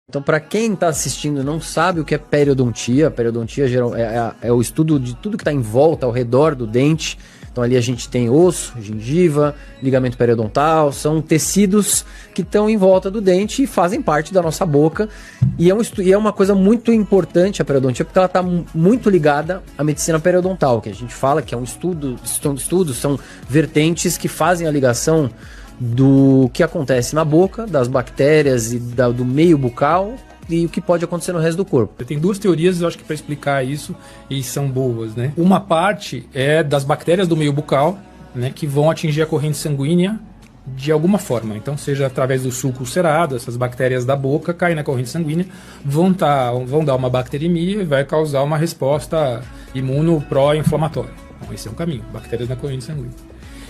Então, para quem está assistindo e não sabe o que é periodontia, a periodontia é o estudo de tudo que está em volta, ao redor do dente. Então, ali a gente tem osso, gengiva, ligamento periodontal, são tecidos que estão em volta do dente e fazem parte da nossa boca. E é uma coisa muito importante a periodontia, porque ela está muito ligada à medicina periodontal, que a gente fala que é um estudo, são vertentes que fazem a ligação do que acontece na boca, das bactérias e do meio bucal e o que pode acontecer no resto do corpo. Tem duas teorias, eu acho que para explicar isso, e são boas, né? Uma parte é das bactérias do meio bucal, né, que vão atingir a corrente sanguínea de alguma forma. Então, seja através do sulco ulcerado, essas bactérias da boca caem na corrente sanguínea, vão dar uma bacteremia e vai causar uma resposta imuno pró-inflamatória. Então, esse é um caminho, bactérias na corrente sanguínea.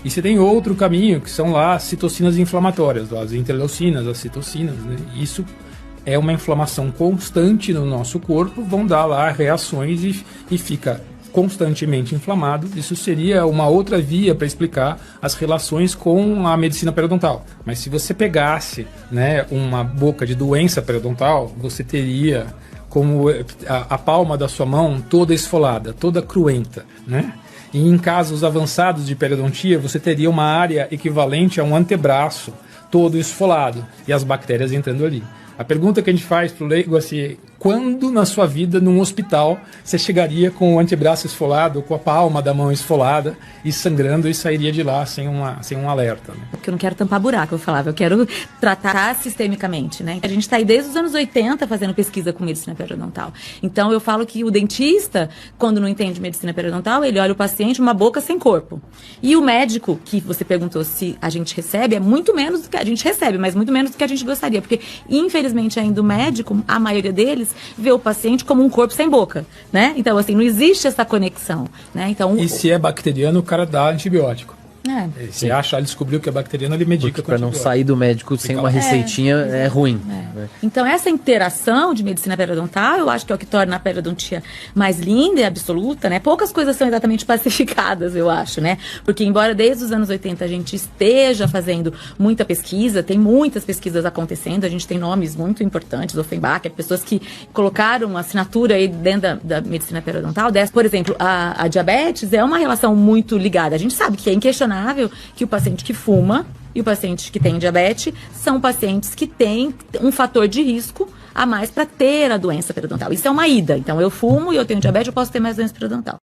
E você tem outro caminho, que são lá as citocinas inflamatórias, as interleucinas, as citocinas, né? Isso é uma inflamação constante no nosso corpo, vão dar lá reações e fica constantemente inflamado. Isso seria uma outra via para explicar as relações com a medicina periodontal. Mas se você pegasse, né, uma boca de doença periodontal, você teria como a palma da sua mão toda esfolada, toda cruenta, né? E em casos avançados de periodontia, você teria uma área equivalente a um antebraço todo esfolado e as bactérias entrando ali. A pergunta que a gente faz para o leigo é assim: quando na sua vida, num hospital, você chegaria com o antebraço esfolado, com a palma da mão esfolada e sangrando e sairia de lá sem um alerta? Né? Porque eu não quero tampar buraco, eu falava, eu quero tratar sistemicamente, né? A gente está aí desde os anos 80 fazendo pesquisa com medicina periodontal. Então eu falo que o dentista, quando não entende medicina periodontal, ele olha o paciente uma boca sem corpo. E o médico, que você perguntou se a gente recebe, é muito menos do que a gente recebe, mas muito menos do que a gente gostaria, porque infelizmente ainda o médico, a maioria deles, vê o paciente como um corpo sem boca, né? Então, assim, não existe essa conexão, né? Então, e se é bacteriano, o cara dá antibiótico. Se ele descobriu que é bacteriano, ele medica. Para não sair do médico sem uma receitinha é ruim. Né? Então, essa interação de medicina periodontal, eu acho que é o que torna a periodontia mais linda e absoluta, né? Poucas coisas são exatamente pacificadas, eu acho, né? Porque, embora desde os anos 80 a gente esteja fazendo muita pesquisa, tem muitas pesquisas acontecendo, a gente tem nomes muito importantes, Offenbach, pessoas que colocaram assinatura aí dentro da medicina periodontal. Por exemplo, a diabetes é uma relação muito ligada. A gente sabe que é inquestionável que o paciente que fuma e o paciente que tem diabetes são pacientes que têm um fator de risco a mais para ter a doença periodontal. Isso é uma ida. Então, eu fumo e eu tenho diabetes, eu posso ter mais doença periodontal.